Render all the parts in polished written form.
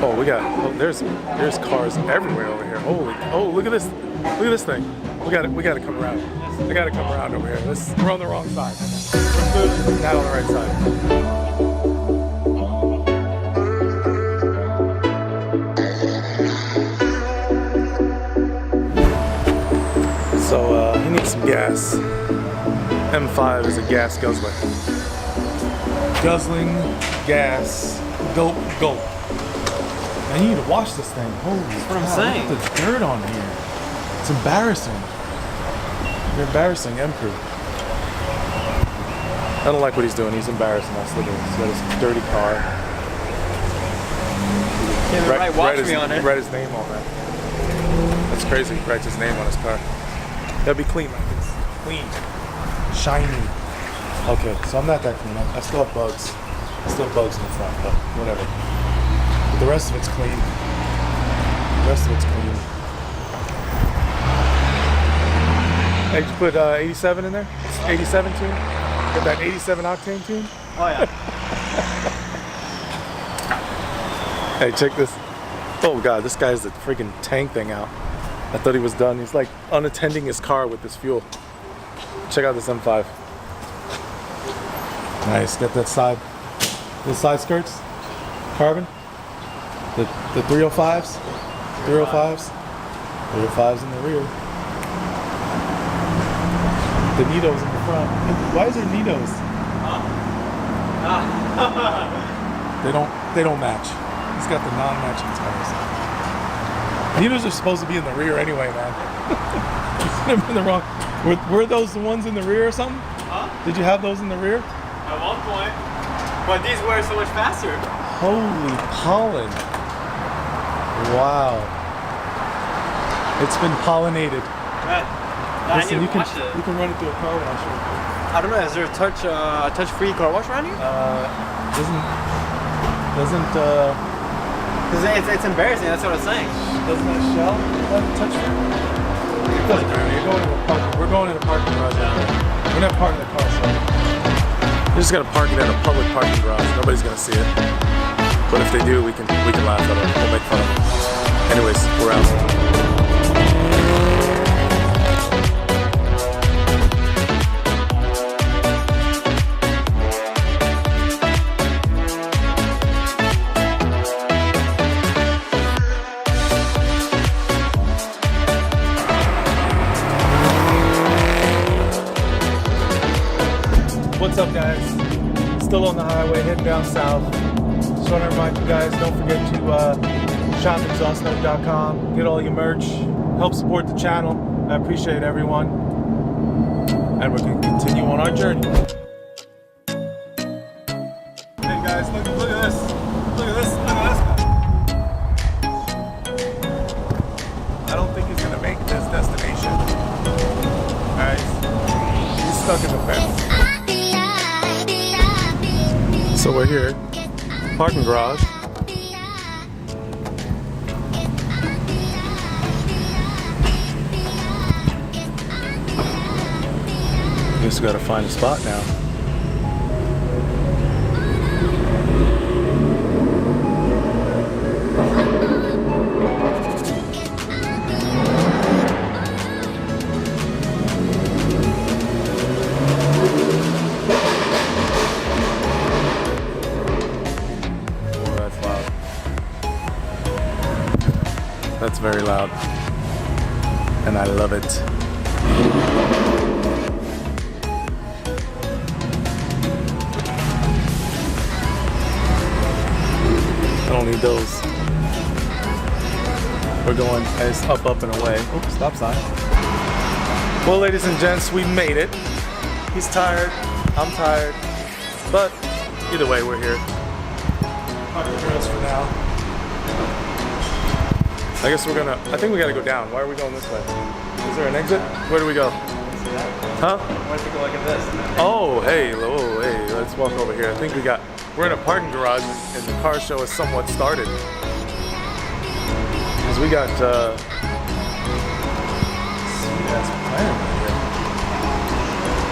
Oh, there's cars everywhere over here. Oh, look at this thing. We gotta come around. I gotta come around over here. We're on the wrong side. We're clearly not on the right side. So he needs some gas. M5 is a gas guzzler. Guzzling gas. Gulp. Man, you need to wash this thing. Holy That's what I'm saying. Look at the dirt on here. It's embarrassing. You're embarrassing, M Crew. I don't like what he's doing. He's embarrassing us. Look at this. He's got his dirty car. Yeah, right, watch me on it. Write his name on that. That's crazy. He writes his name on his car. That'd be clean like this. Clean. Shiny. Okay, so I'm not that clean. I still have bugs. I still have bugs in the front, but whatever. But the rest of it's clean. The rest of it's clean. Hey, did you put 87 in there? 87 tune? Get that 87 octane tune? Oh yeah. Hey, check this. Oh god, this guy has the freaking tank thing out. I thought he was done. He's like unattending his car with this fuel. Check out this M5. Nice, got that side. The side skirts, carbon. The 305s, 305s in the rear. The Nitos in the front. Why is there Nitos? They don't match. He's got the non-matching tires. Nitos are supposed to be in the rear anyway, man. In the wrong. Were those the ones in the rear or something? Huh? Did you have those in the rear? At one point. But these were so much faster. Holy pollen. Wow. It's been pollinated. Listen, you can run it through a car wash. I don't know, is there a touch-free car wash around here? Because it's embarrassing, that's what I was saying. Doesn't that shell have touch-free? We're going in a parking garage. We're not parking the car show. We just gotta park it at a public parking garage. Nobody's gonna see it. But if they do, we can laugh at them. We'll make fun of them. Anyways, we're out. What's up, guys? Still on the highway, heading down south. Just want to remind you guys, don't forget to shop at exhaustnote.com, get all your merch, help support the channel. I appreciate everyone. And we're going to continue on our journey. Hey guys, look at this. Look at this guy. I don't think he's going to make this destination. Alright, he's stuck in the fence. So we're here, parking garage. Just gotta find a spot now. That's very loud, and I love it. I don't need those. We're going as up and away. Oops, stop sign. Well, ladies and gents, we made it. He's tired, I'm tired, but either way, we're here. Parking garage for now. I guess I think we gotta go down. Why are we going this way? Is there an exit? Where do we go? Huh? I want to go like this. Oh, hey, let's walk over here. I think we're in a parking garage and the car show is somewhat started. Because we got,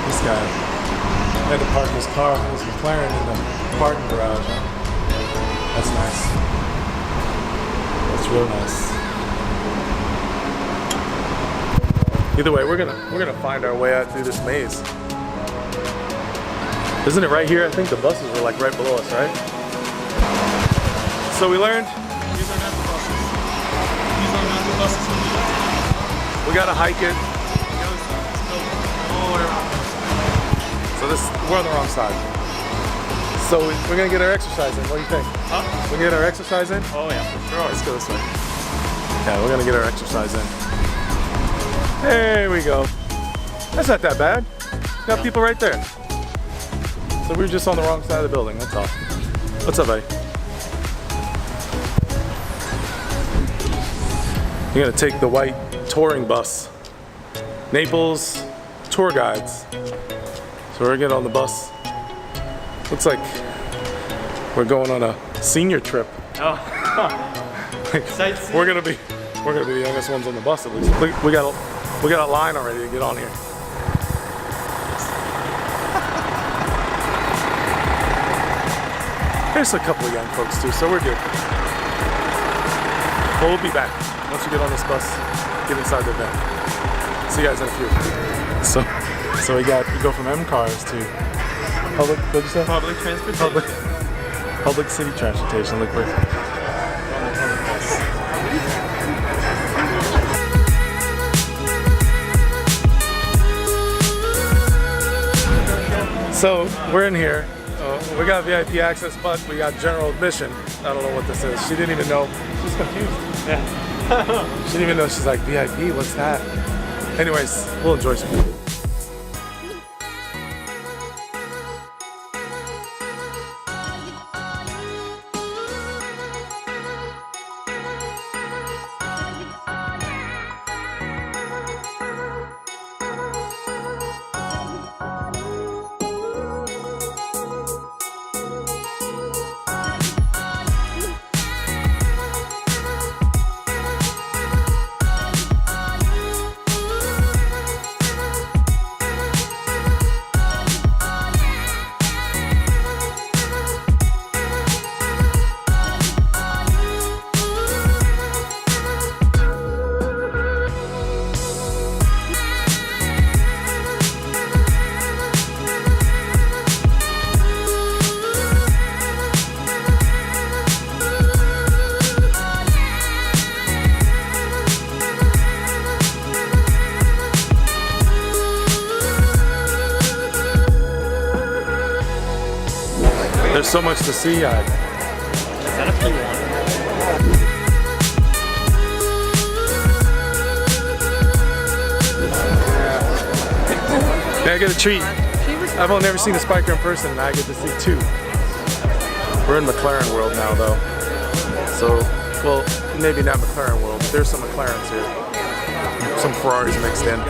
this guy had to park his car, his McLaren in the parking garage. That's nice. It's real nice. Either way, we're gonna find our way out through this maze. Isn't it right here? I think the buses were like right below us, right? So we learned. These are not the buses. These are not the buses. We gotta hike it. All the way around. So we're on the wrong side. So we're gonna get our exercise in. What do you think? Huh? We're gonna get our exercise in? Oh yeah, for sure. Let's go this way. Yeah, we're gonna get our exercise in. There we go. That's not that bad. Got people right there. So we were just on the wrong side of the building, that's all. What's up, buddy? You're gonna take the white touring bus. Naples tour guides. So we're getting on the bus. Looks like we're going on a senior trip. Oh. Like, Sightseeing. we're gonna be the youngest ones on the bus at least. We got a line already to get on here. There's a couple of young folks too, so we're good. Well, we'll be back once we get on this bus, get inside the van. See you guys in a few. So we go from M cars to public. What'd you say? Public transportation. Public city transportation. Look where. So we're in here. We got VIP access, but we got general admission. I don't know what this is. She didn't even know. She's confused. Yeah. She didn't even know. She's like, VIP, what's that? Anyways, we'll enjoy some food. There's so much to see. Is that a P1? Yeah, I get a treat. I've only never seen a spiker in person, and I get to see two. We're in McLaren world now, though. So, well, maybe not McLaren world, but there's some McLarens here. Some Ferraris mixed in.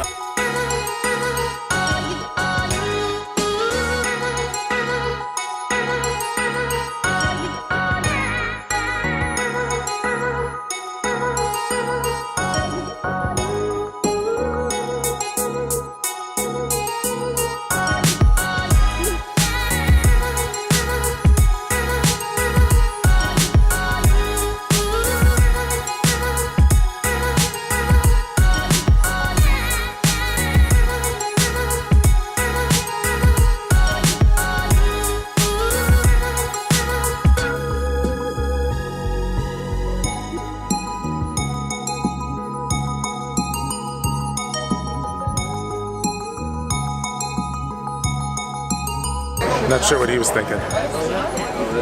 Not sure what he was thinking.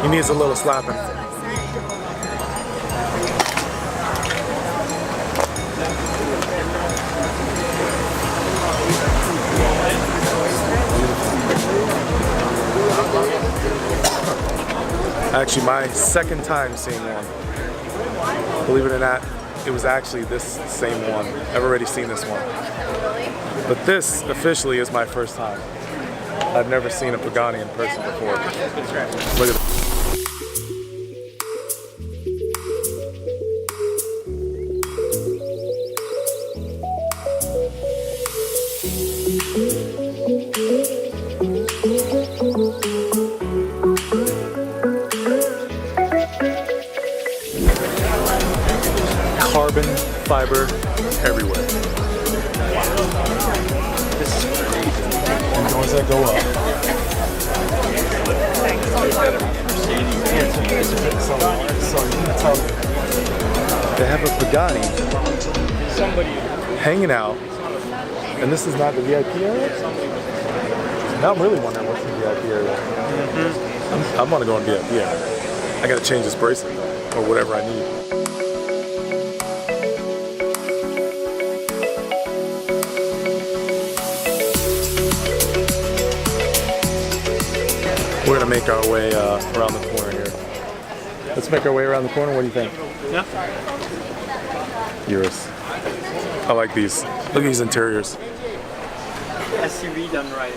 He needs a little slapping. Actually, my second time seeing one. Believe it or not, it was actually this same one. I've already seen this one. But this officially is my first time. I've never seen a Pagani in person before. Look at it. carbon fiber everywhere. This is crazy. And doors that go up. So you can tell they have a Pagani hanging out, and this is not the VIP area? Now I'm really wondering what's the VIP area. I'm gonna go in VIP area. I gotta change this bracelet or whatever I need. We're gonna make our way around the corner here. Let's make our way around the corner. What do you think? Yeah. Yours. I like these. Look at these interiors. SUV done right.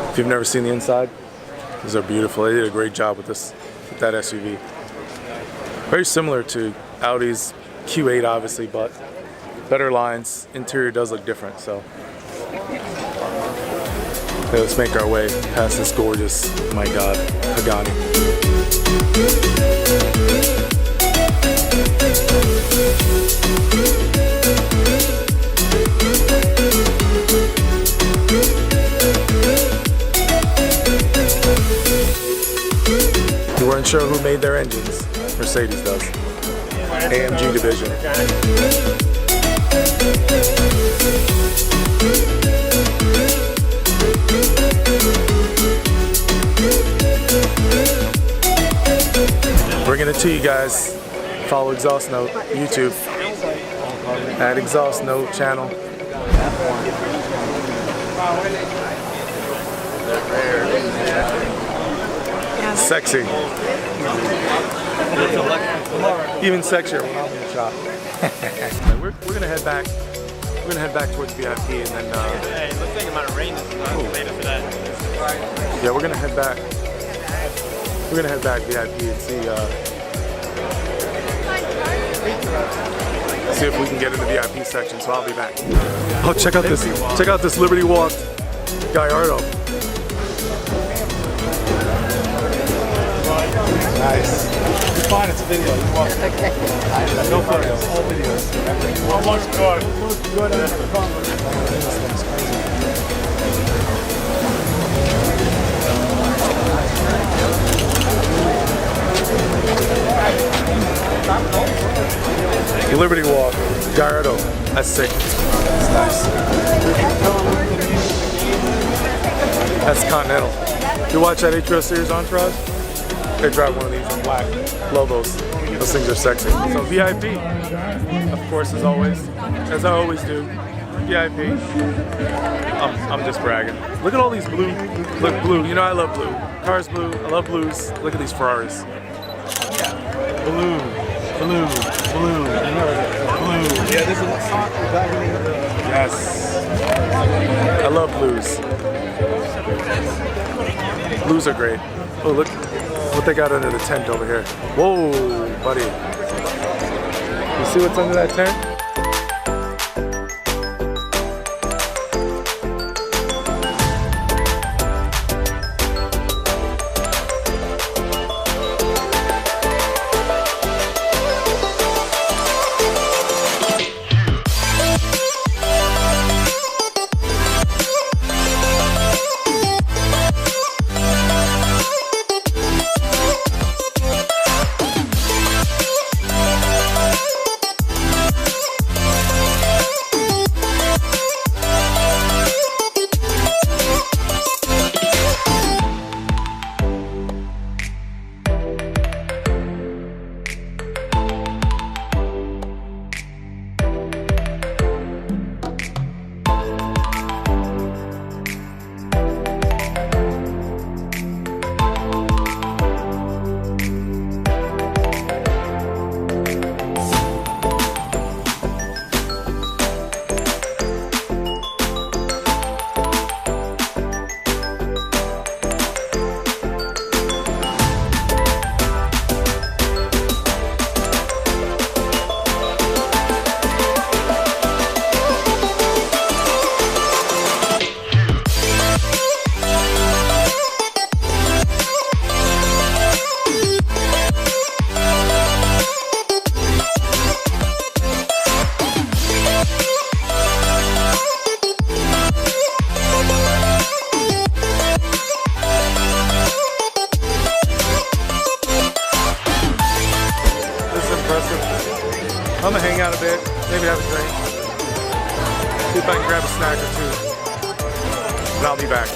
If you've never seen the inside, these are beautiful. They did a great job with that SUV. Very similar to Audi's Q8, obviously, but better lines. Interior does look different, so. Okay, let's make our way past this gorgeous, oh my God, Pagani. You weren't sure who made their engines? Mercedes does. AMG division. Bringing it to you guys. Follow Exhaust Note, YouTube. At Exhaust Note channel. Sexy. Even sexier when I'm in the shop. we're gonna head back. We're gonna head back towards VIP and then. Hey, it looks like it might rain later for that. Yeah, we're gonna head back. We're gonna head back VIP and see if we can get in the VIP section. So I'll be back. Oh, check out this! Check out this Liberty Walk Gallardo. Nice. It's fine, it's a video. You watch it. Okay. No photos, all videos. How much good? Good after the conference. Liberty Walk, Gallardo. That's sick. That's nice. That's Continental. You watch that HBO series Entourage? They drive one of these in black logos. Those things are sexy. So VIP, of course, as always, as I always do. VIP. I'm just bragging. Look at all these blue. Look, blue. You know I love blue. Cars blue. I love blues. Look at these Ferraris. Blue, blue, blue, blue. Yeah, this is yes. I love blues. Blues are great. Oh, look what they got under the tent over here. Whoa, buddy. You see what's under that tent? hang out a bit, maybe have a drink. See if I can grab a snack or two. And I'll be back.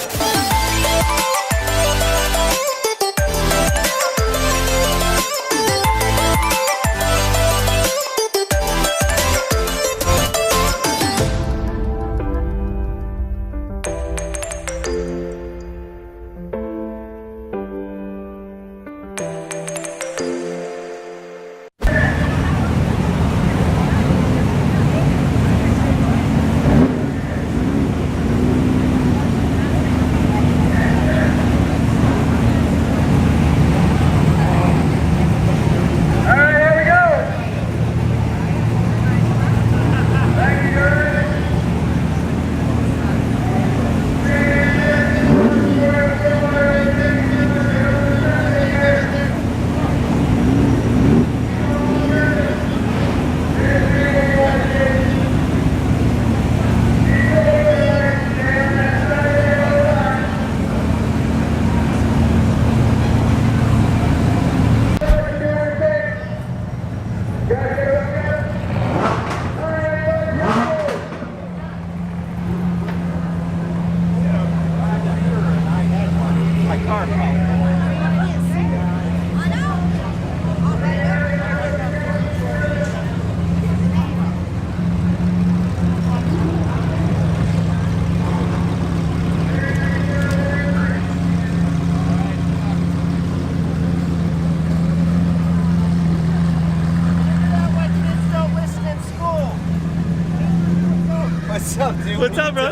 What's up, dude? What's up, bro?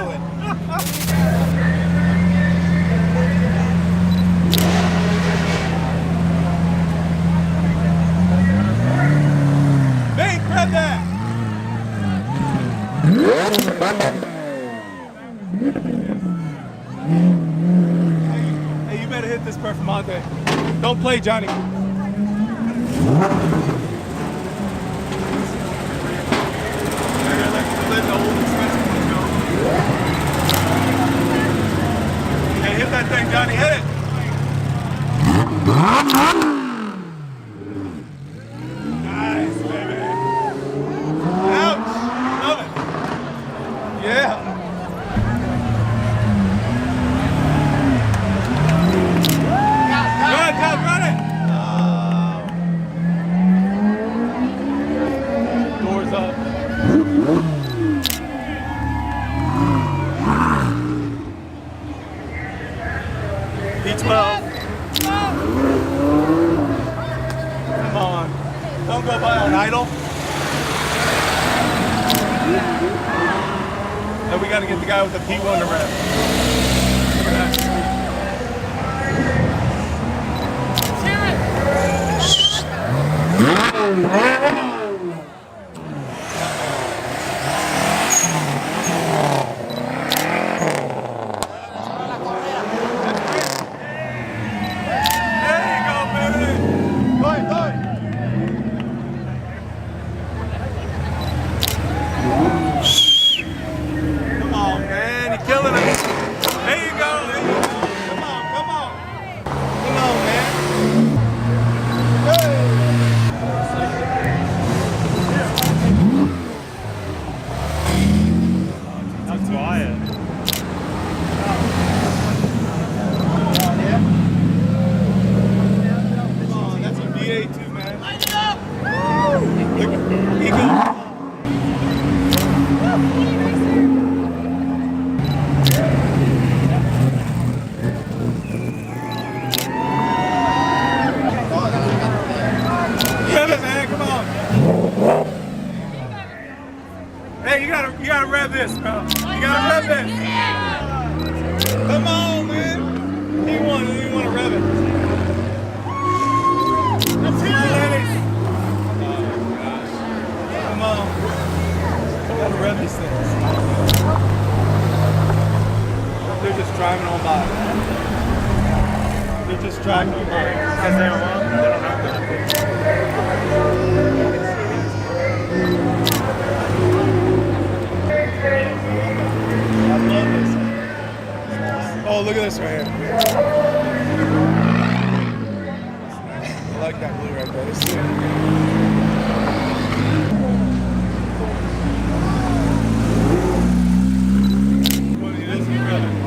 Hey, grab that! Hey, you better hit this Performante. Don't play, Johnny. Hey, hit that thing, Johnny. Hit it. Nice, baby. Ouch. Love it. Yeah. Good, Tom, run it. Doors up. P12. Come on. Don't go by on idle. And we got to get the guy with the P1 to rev. Look at that. Hey, you gotta rev this, bro. You gotta rev this. Come on, man. He wanna rev it. Let's hear it, ladies. Oh, gosh. Come on. You gotta rev these things. They're just driving on by. They're just driving on by. Because they don't know. They don't know. Oh, look at this right here. I like that blue right there. Let's see it. Come on!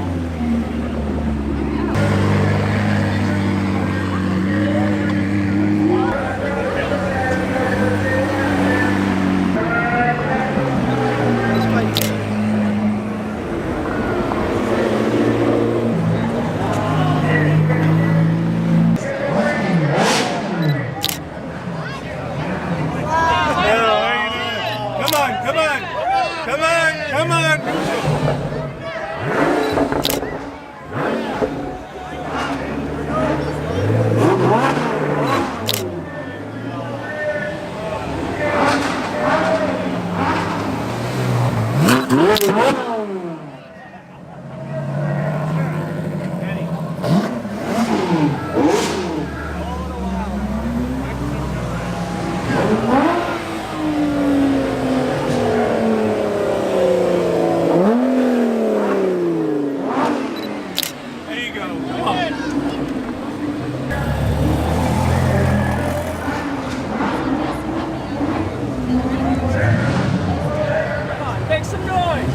Make some noise!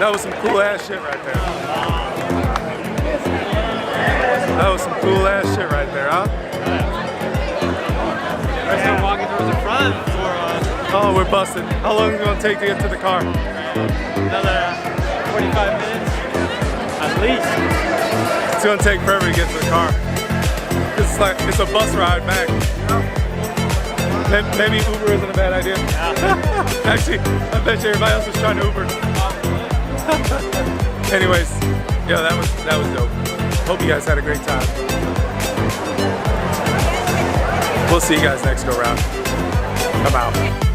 That was some cool ass shit right there. That was some cool ass shit right there, huh? We're still walking towards the front for Oh, we're busted. How long is it gonna take to get to the car? another 45 minutes, at least. It's gonna take forever to get to the car. It's a bus ride back. Maybe Uber isn't a bad idea. Yeah. Actually, I bet you everybody else is trying to Uber. Anyways, yeah, that was dope. Hope you guys had a great time. We'll see you guys next go round. I'm out.